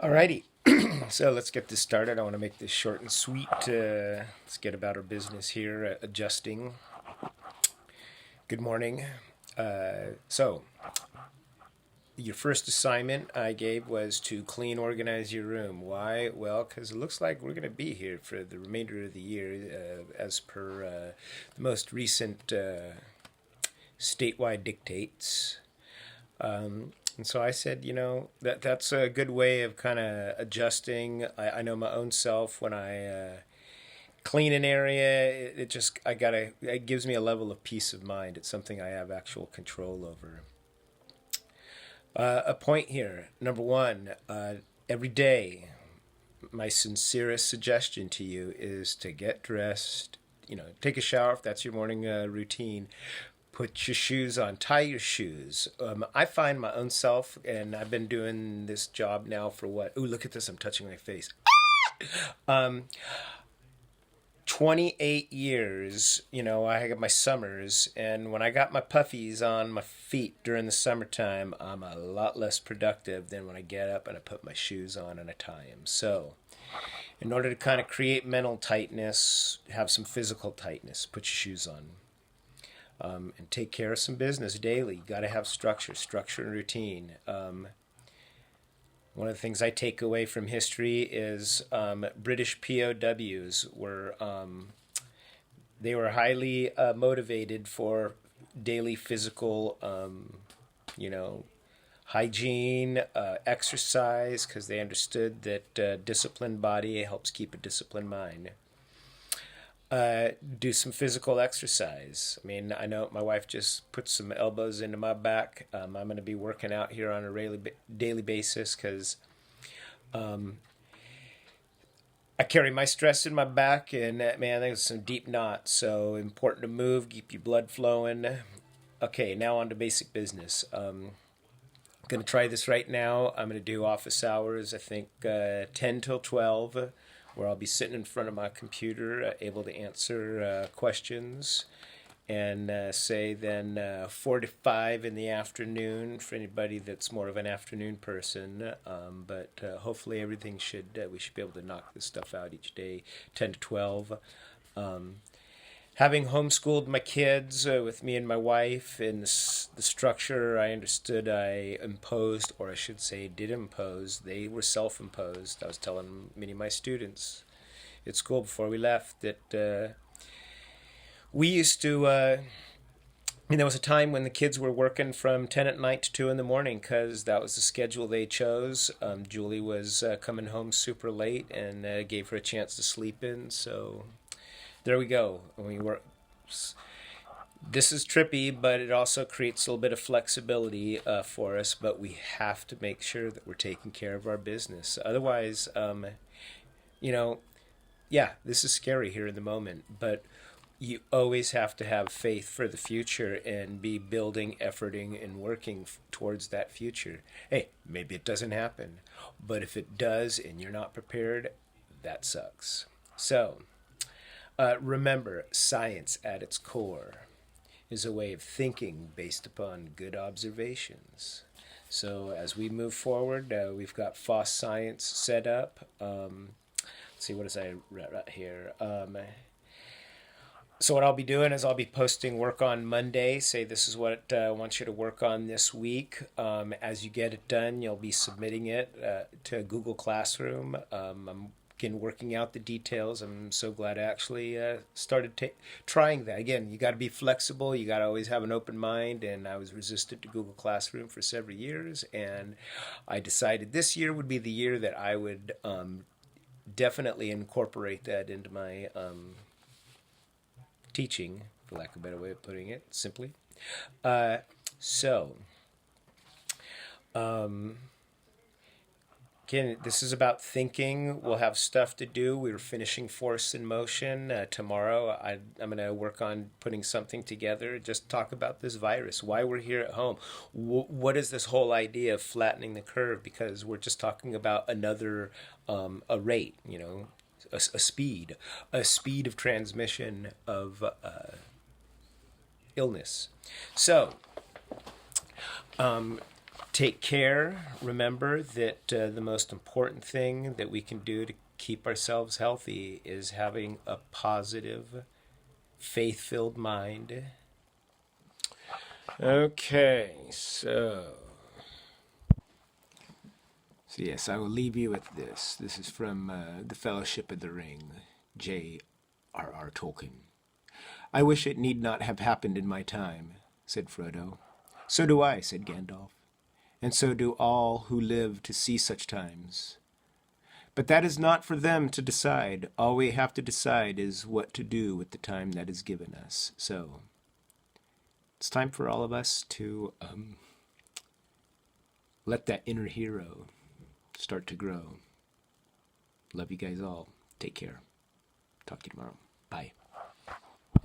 Alrighty, so let's get this started. I want to make this short and sweet. Let's get about our business here. Adjusting. Good morning. So, your first assignment I gave was to clean, organize your room. Why? Well, because it looks like we're going to be here for the remainder of the year, as per the most recent statewide dictates. And so I said, that's a good way of kind of adjusting. I know my own self when I clean an area, it gives me a level of peace of mind. It's something I have actual control over. A point here, number one, every day, my sincerest suggestion to you is to get dressed, take a shower if that's your morning routine. Put your shoes on, tie your shoes. I find my own self, and I've been doing this job now for what? Ooh, look at this, I'm touching my face. 28 years, I got my summers, and when I got my puffies on my feet during the summertime, I'm a lot less productive than when I get up and I put my shoes on and I tie them. So, in order to kind of create mental tightness, have some physical tightness, put your shoes on. And take care of some business daily. You got to have structure and routine. One of the things I take away from history is British POWs they were highly motivated for daily physical, hygiene, exercise, because they understood that disciplined body helps keep a disciplined mind. Do some physical exercise. I mean, I know my wife just put some elbows into my back. I'm going to be working out here on a daily basis because I carry my stress in my back, and man, there's some deep knots. So important to move, keep your blood flowing. Okay, now on to basic business. I'm going to try this right now. I'm going to do office hours, I think 10 till 12. Where I'll be sitting in front of my computer, able to answer questions, and say then 4 to 5 in the afternoon for anybody that's more of an afternoon person. But hopefully everything we should be able to knock this stuff out each day, 10 to 12. Having homeschooled my kids with me and my wife, and the structure I understood I imposed, or I should say did impose, they were self-imposed. I was telling many of my students at school before we left that we used to, there was a time when the kids were working from 10 at night to 2 in the morning because that was the schedule they chose. Julie was coming home super late and gave her a chance to sleep in, so... There we go. This is trippy, but it also creates a little bit of flexibility for us. But we have to make sure that we're taking care of our business. Otherwise, this is scary here in the moment. But you always have to have faith for the future and be building, efforting, and working towards that future. Hey, maybe it doesn't happen. But if it does and you're not prepared, that sucks. So... remember, science at its core is a way of thinking based upon good observations. So as we move forward, we've got FOSS Science set up. Let's see, what is I right here? So what I'll be doing is I'll be posting work on Monday. Say this is what I want you to work on this week. As you get it done, you'll be submitting it to Google Classroom. I'm working out the details. I'm so glad I actually started trying that. Again, you got to be flexible. You got to always have an open mind. And I was resistant to Google Classroom for several years. And I decided this year would be the year that I would definitely incorporate that into my teaching, for lack of a better way of putting it, simply. Again, this is about thinking. We'll have stuff to do. We're finishing Force in Motion. Tomorrow, I'm going to work on putting something together. Just talk about this virus, why we're here at home. What is this whole idea of flattening the curve? Because we're just talking about another, a rate, a speed of transmission of illness. So, Take care. Remember that the most important thing that we can do to keep ourselves healthy is having a positive, faith-filled mind. Okay, so yes, I will leave you with this. This is from The Fellowship of the Ring, J.R.R. Tolkien. I wish it need not have happened in my time, said Frodo. So do I, said Gandalf, and so do all who live to see such times. But that is not for them to decide. All we have to decide is what to do with the time that is given us. So it's time for all of us to let that inner hero start to grow. Love you guys all. Take care. Talk to you tomorrow. Bye.